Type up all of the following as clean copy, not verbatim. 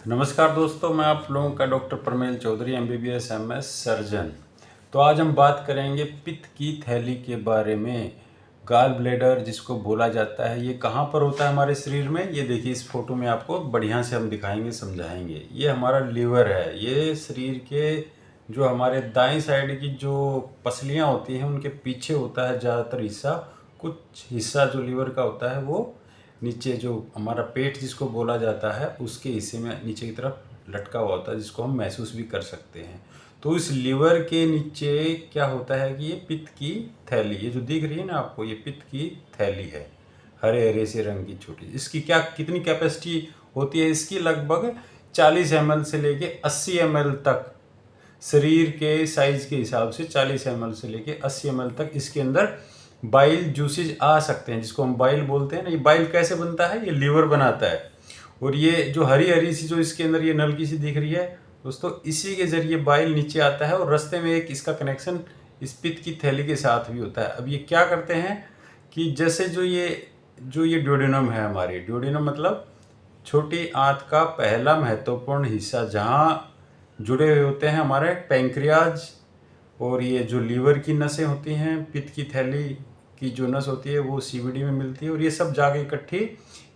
नमस्कार दोस्तों, मैं आप लोगों का doctor Pramel Chaudhary MBBS MS surgeon. तो आज हम बात करेंगे पित्त की थैली के बारे में। गाल ब्लैडर जिसको बोला जाता है, ये कहाँ पर होता है हमारे शरीर में। ये देखिए, इस फोटो में आपको बढ़िया से हम दिखाएंगे, समझाएंगे। ये हमारा लीवर है। ये शरीर के जो हमारे दाईं साइड की जो पसलियाँ होती हैं उनके पीछे होता है ज़्यादातर हिस्सा। कुछ हिस्सा जो लीवर का होता है वो नीचे, जो हमारा पेट जिसको बोला जाता है उसके हिस्से में नीचे की तरफ लटका हुआ होता है, जिसको हम महसूस भी कर सकते हैं। तो इस लीवर के नीचे क्या होता है कि ये पित्त की थैली, ये जो दिख रही है ना आपको, ये पित्त की थैली है, हरे हरे से रंग की छोटी। इसकी क्या कितनी कैपेसिटी होती है इसकी? लगभग 40 ml से लेके 80 ml तक। शरीर के साइज के हिसाब से 40 ml से लेके 80 ml तक इसके अंदर बाइल जूसेज आ सकते हैं, जिसको हम बाइल बोलते हैं ना। ये बाइल कैसे बनता है? ये लीवर बनाता है। और ये जो हरी हरी सी जो इसके अंदर ये नलकी सी दिख रही है दोस्तों, इसी के जरिए बाइल नीचे आता है और रास्ते में एक इसका कनेक्शन इस पित्त की थैली के साथ भी होता है। अब ये क्या करते हैं कि जैसे जो ये ड्यूडेनम है, हमारी ड्यूडेनम मतलब छोटी आंत का पहला महत्वपूर्ण हिस्सा, जहाँ जुड़े हुए होते हैं हमारे पैंक्रियाज और ये जो लीवर की नसें होती हैं। पित्त की थैली की जो नस होती है वो सीवीडी में मिलती है, और ये सब जाके इकट्ठी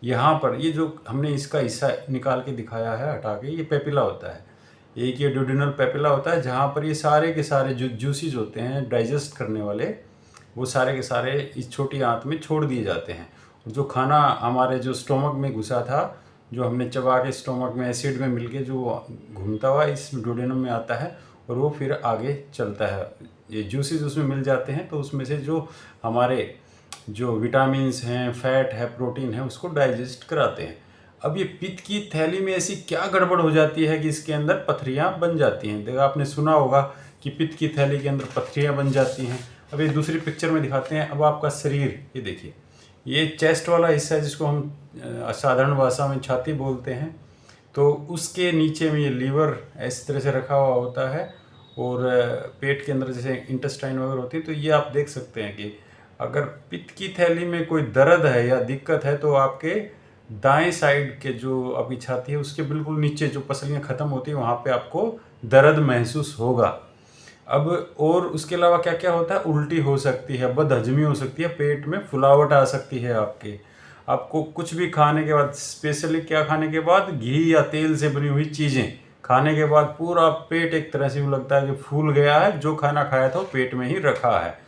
यहाँ पर, ये जो हमने इसका हिस्सा निकाल के दिखाया है हटा के, ये पेपिला होता है। एक ये ड्यूडेनल पेपिला होता है, जहाँ पर ये सारे के सारे जो जूसीज होते हैं डाइजेस्ट करने वाले, वो सारे के सारे इस छोटी आंत में छोड़ दिए जाते हैं। और जो खाना हमारे जो स्टोमक में घुसा था, जो हमने चबा के स्टोमक में एसिड में मिलके जो घूमता हुआ इस ड्यूडेनम में आता है, और वो फिर आगे चलता है। ये जूसेस उसमें मिल जाते हैं, तो उसमें से जो हमारे जो विटामिन्स हैं, फैट है, प्रोटीन है, उसको डाइजेस्ट कराते हैं। अब ये पित्त की थैली में ऐसी क्या गड़बड़ हो जाती है कि इसके अंदर पथरियाँ बन जाती हैं। देखो, आपने सुना होगा कि पित्त की थैली के अंदर पथरियाँ बन जाती हैं। अब ये दूसरी पिक्चर में दिखाते हैं। अब आपका शरीर, ये देखिए, ये चेस्ट वाला हिस्सा है, जिसको हम साधारण भाषा में छाती बोलते हैं। तो उसके नीचे में ये लीवर इस तरह से रखा हुआ होता है, और पेट के अंदर जैसे इंटेस्टाइन वगैरह होती है। तो ये आप देख सकते हैं कि अगर पित्त की थैली में कोई दर्द है या दिक्कत है, तो आपके दाएं साइड के जो आपकी छाती है उसके बिल्कुल नीचे जो पसलियाँ ख़त्म होती हैं, वहाँ पे आपको दर्द महसूस होगा। अब और उसके अलावा क्या क्या होता है? उल्टी हो सकती है, बदहजमी हो सकती है, पेट में फुलावट आ सकती है आपको कुछ भी खाने के बाद, स्पेशली क्या खाने के बाद? घी या तेल से बनी हुई चीज़ें खाने के बाद पूरा पेट एक तरह से लगता है कि फूल गया है, जो खाना खाया था वो पेट में ही रखा है।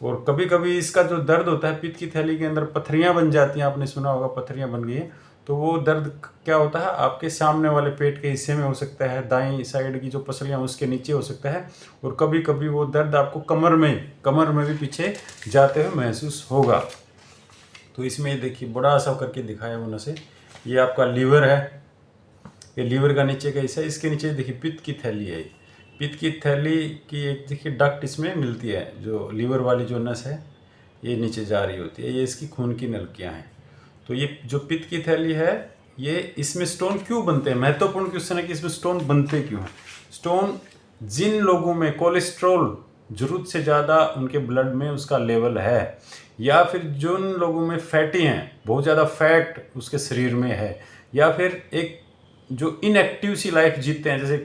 और कभी कभी इसका जो दर्द होता है, पित्त की थैली के अंदर पथरियाँ बन जाती हैं, आपने सुना होगा पथरियाँ बन गई हैं। तो वो दर्द क्या होता है? आपके सामने वाले पेट के हिस्से में हो सकता है, दाईं साइड की जो पसलियाँ उसके नीचे हो सकता है, और कभी कभी वो दर्द आपको कमर में भी पीछे जाते हुए महसूस होगा। तो इसमें देखिए, बड़ा सा करके दिखाया उन्होंने से, ये आपका लीवर है, ये लीवर का नीचे का हिस्सा। इसके नीचे देखिए पित्त की थैली है। पित्त की थैली की एक देखिए डक्ट इसमें मिलती है, जो लीवर वाली जो नस है ये नीचे जा रही होती है, ये इसकी खून की नलकियाँ हैं। तो ये जो पित्त की थैली है, ये इसमें स्टोन क्यों बनते हैं? महत्वपूर्ण क्वेश्चन है कि इसमें स्टोन बनते क्यों हैं। स्टोन जिन लोगों में कोलेस्ट्रॉल जरूरत से ज़्यादा उनके ब्लड में उसका लेवल है, या फिर जिन लोगों में फैटी हैं, बहुत ज़्यादा फैट उसके शरीर में है, या फिर एक जो इनएक्टिव सी लाइफ जीते हैं, जैसे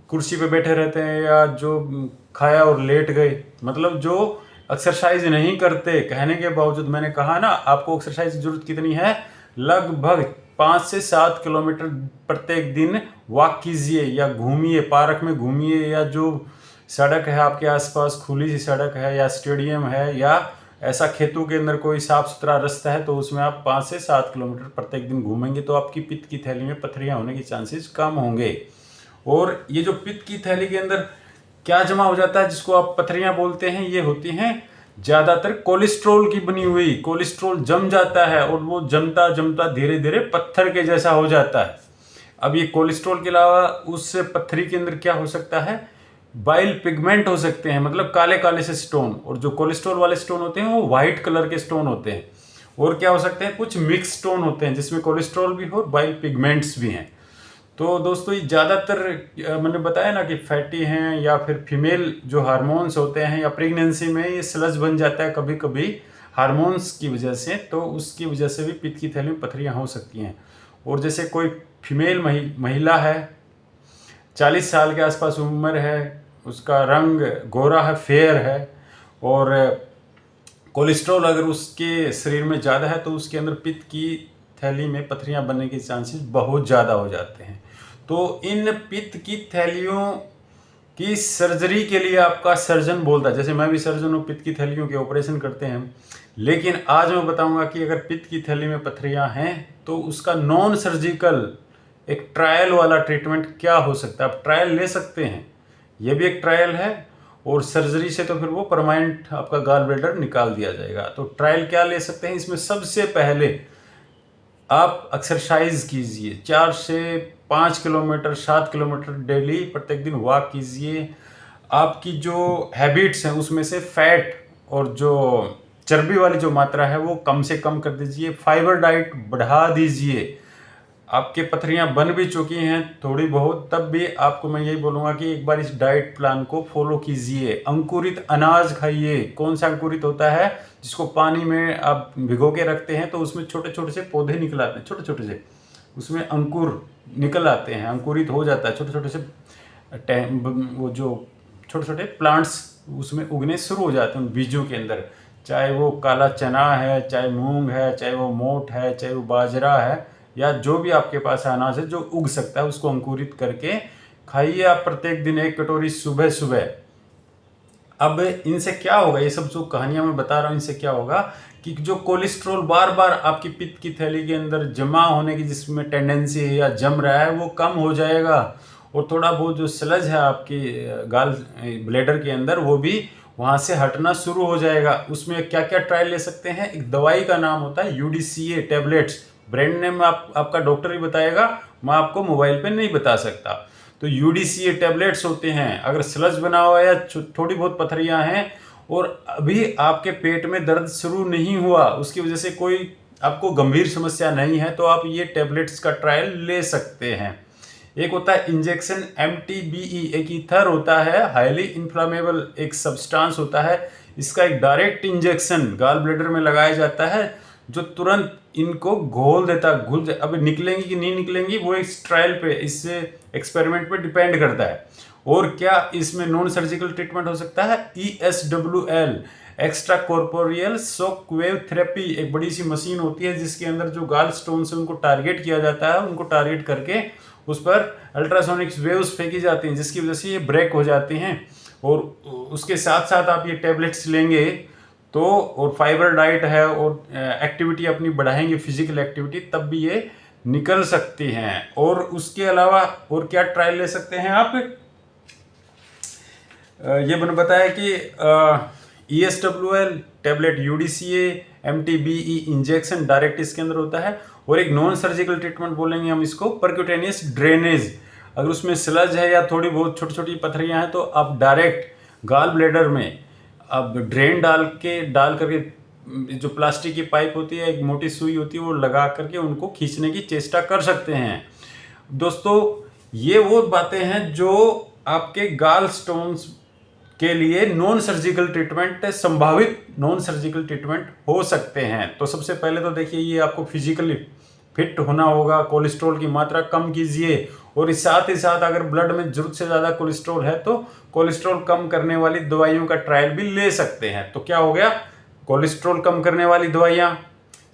कुर्सी पे बैठे रहते हैं, या जो खाया और लेट गए, मतलब जो एक्सरसाइज नहीं करते। कहने के बावजूद, मैंने कहा ना आपको एक्सरसाइज की जरूरत कितनी है, लगभग 5 से 7 किलोमीटर प्रत्येक दिन वॉक कीजिए, या घूमिए, पार्क में घूमिए, या जो सड़क है आपके आसपास, खुली सी सड़क है या स्टेडियम है, या ऐसा खेतों के अंदर कोई साफ सुथरा रास्ता है, तो उसमें आप 5 से 7 किलोमीटर प्रत्येक दिन घूमेंगे, तो आपकी पित्त की थैली में पथरियाँ होने के चांसेस कम होंगे। और ये जो पित्त की थैली के अंदर क्या जमा हो जाता है, जिसको आप पथरियाँ बोलते हैं, ये होती हैं ज़्यादातर कोलेस्ट्रॉल की बनी हुई। कोलेस्ट्रॉल जम जाता है, और वो जमता जमता धीरे धीरे पत्थर के जैसा हो जाता है। अब ये कोलेस्ट्रॉल के अलावा उस पत्थरी के अंदर क्या हो सकता है? बाइल पिगमेंट हो सकते हैं, मतलब काले काले से स्टोन। और जो कोलेस्ट्रॉल वाले स्टोन होते हैं वो वाइट कलर के स्टोन होते हैं। और क्या हो सकते हैं? कुछ मिक्स स्टोन होते हैं, जिसमें कोलेस्ट्रॉल भी हो, बाइल पिगमेंट्स भी हैं। तो दोस्तों, ये ज़्यादातर मैंने बताया ना कि फैटी हैं, या फिर फीमेल जो हार्मोन्स होते हैं, या प्रेगनेंसी में ये स्लज बन जाता है कभी कभी हार्मोन्स की वजह से, तो उसकी वजह से भी पित्त की थैली में पथरियाँ हो सकती हैं। और जैसे कोई फीमेल महिला है, 40 साल के आसपास उम्र है, उसका रंग गोरा है, फेयर है, और कोलेस्ट्रॉल अगर उसके शरीर में ज़्यादा है तो उसके अंदर पित्त की थैली में पथरियां बनने के चांसेस बहुत ज़्यादा हो जाते हैं। तो इन पित्त की थैलियों की सर्जरी के लिए आपका सर्जन बोलता है, जैसे मैं भी सर्जन हूँ, पित्त की थैलियों के ऑपरेशन करते हैं। लेकिन आज मैं बताऊंगा कि अगर पित्त की थैली में पथरियां हैं तो उसका नॉन सर्जिकल एक ट्रायल वाला ट्रीटमेंट क्या हो सकता है। आप ट्रायल ले सकते हैं, ये भी एक ट्रायल है, और सर्जरी से तो फिर वो परमानेंट आपका गॉल ब्लैडर निकाल दिया जाएगा। तो ट्रायल क्या ले सकते हैं, इसमें सबसे पहले आप एक्सरसाइज कीजिए, 4 से 5 किलोमीटर 7 किलोमीटर डेली प्रत्येक दिन वॉक कीजिए। आपकी जो हैबिट्स हैं उसमें से फैट और जो चर्बी वाली जो मात्रा है वो कम से कम कर दीजिए। फाइबर डाइट बढ़ा दीजिए। आपके पथरियां बन भी चुकी हैं थोड़ी बहुत, तब भी आपको मैं यही बोलूँगा कि एक बार इस डाइट प्लान को फॉलो कीजिए। अंकुरित अनाज खाइए। कौन सा अंकुरित होता है, जिसको पानी में आप भिगो के रखते हैं तो उसमें छोटे छोटे से पौधे निकल आते हैं, छोटे छोटे से उसमें अंकुर निकल आते हैं, अंकुरित हो जाता है, छोटे छोटे से वो जो छोटे छोटे प्लांट्स उसमें उगने शुरू हो जाते हैं उन बीजों के अंदर। चाहे वो काला चना है, चाहे मूंग है, चाहे वो मोठ है, चाहे वो बाजरा है, या जो भी आपके पास अनाज है जो उग सकता है, उसको अंकुरित करके खाइए आप प्रत्येक दिन 1 कटोरी सुबह सुबह। अब इनसे क्या होगा, ये सब जो कहानियां मैं बता रहा हूँ, इनसे क्या होगा कि जो कोलेस्ट्रॉल बार बार आपकी पित्त की थैली के अंदर जमा होने की जिसमें टेंडेंसी है या जम रहा है वो कम हो जाएगा, और थोड़ा बहुत जो स्लज है आपकी गाल ब्लैडर के अंदर वो भी वहाँ से हटना शुरू हो जाएगा। उसमें क्या क्या ट्रायल ले सकते हैं, एक दवाई का नाम होता है UDCA टैबलेट्स। ब्रांड नेम आपका डॉक्टर ही बताएगा, मैं आपको मोबाइल पे नहीं बता सकता। तो UDCA टैबलेट्स होते हैं। अगर स्लज बना हुआ है या थोड़ी बहुत पथरियां हैं और अभी आपके पेट में दर्द शुरू नहीं हुआ, उसकी वजह से कोई आपको गंभीर समस्या नहीं है, तो आप ये टैबलेट्स का ट्रायल ले सकते हैं। एक होता है इंजेक्शन MTBE, एक ईथर होता है, हाईली इन्फ्लामेबल एक सब्सटेंस होता है। इसका एक डायरेक्ट इंजेक्शन गॉल ब्लैडर में लगाया जाता है जो तुरंत इनको घोल देता, घुल जाए। अब निकलेंगी कि नहीं निकलेंगी वो इस ट्रायल पे, इससे एक्सपेरिमेंट पे डिपेंड करता है। और क्या इसमें नॉन सर्जिकल ट्रीटमेंट हो सकता है, ESWL extra corporeal shock wave therapy, एक बड़ी सी मशीन होती है जिसके अंदर जो गाल स्टोन से उनको टारगेट किया जाता है, उनको टारगेट करके उस पर अल्ट्रासोनिक वेव्स फेंकी जाती हैं जिसकी वजह से ये ब्रेक हो जाती हैं। और उसके साथ साथ आप ये टैबलेट्स लेंगे तो, और फाइबर डाइट है और एक्टिविटी अपनी बढ़ाएंगे, फिजिकल एक्टिविटी, तब भी ये निकल सकती हैं। और उसके अलावा और क्या ट्रायल ले सकते हैं आप, ये मैंने बताया कि ESWL tablet, UDCA, MTBE injection direct इसके अंदर होता है। और एक नॉन सर्जिकल ट्रीटमेंट बोलेंगे हम इसको, परक्यूटेनियस ड्रेनेज। अगर उसमें स्लज है या थोड़ी बहुत छोटी छोटी पथरियां हैं तो आप डायरेक्ट गॉल ब्लैडर में अब ड्रेन डाल करके जो प्लास्टिक की पाइप होती है, एक मोटी सुई होती है, वो लगा करके उनको खींचने की चेष्टा कर सकते हैं। दोस्तों ये वो बातें हैं जो आपके गाल स्टोन्स के लिए नॉन सर्जिकल ट्रीटमेंट, संभावित नॉन सर्जिकल ट्रीटमेंट हो सकते हैं। तो सबसे पहले तो देखिए, ये आपको फिजिकली फिट होना होगा, कोलेस्ट्रॉल की मात्रा कम कीजिए, और इस साथ ही साथ अगर ब्लड में जरूरत से ज़्यादा कोलेस्ट्रॉल है तो कोलेस्ट्रॉल कम करने वाली दवाइयों का ट्रायल भी ले सकते हैं। तो क्या हो गया, कोलेस्ट्रॉल कम करने वाली दवाइयाँ,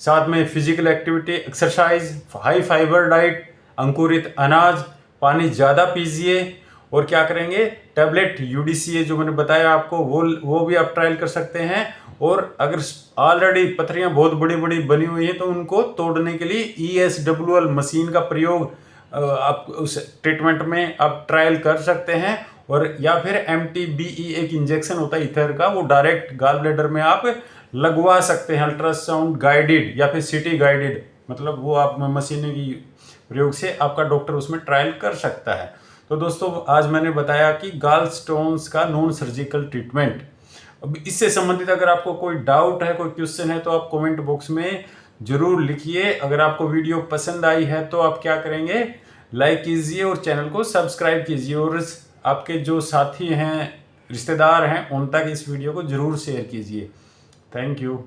साथ में physical activity, exercise, high fibre diet, अंकुरित अनाज, पानी ज़्यादा पीजिए। और क्या करेंगे, टैबलेट UDCA जो मैंने बताया आपको वो भी आप ट्रायल कर सकते हैं। और अगर ऑलरेडी पथरियां बहुत बड़ी बड़ी बनी हुई हैं तो उनको तोड़ने के लिए ESWL मशीन का प्रयोग आप उस ट्रीटमेंट में आप ट्रायल कर सकते हैं। और या फिर MTBE एक इंजेक्शन होता है ईथर का, वो डायरेक्ट गॉल ब्लैडर में आप लगवा सकते हैं, अल्ट्रासाउंड गाइडेड या फिर CT गाइडेड, मतलब वो आप मशीन की प्रयोग से आपका डॉक्टर उसमें ट्रायल कर सकता है। तो दोस्तों आज मैंने बताया कि गाल स्टोन्स का नॉन सर्जिकल ट्रीटमेंट। अब इससे संबंधित अगर आपको कोई डाउट है, कोई क्वेश्चन है, तो आप कमेंट बॉक्स में जरूर लिखिए। अगर आपको वीडियो पसंद आई है तो आप क्या करेंगे, लाइक कीजिए और चैनल को सब्सक्राइब कीजिए, और आपके जो साथी हैं, रिश्तेदार हैं, उन तक इस वीडियो को जरूर शेयर कीजिए। Thank you.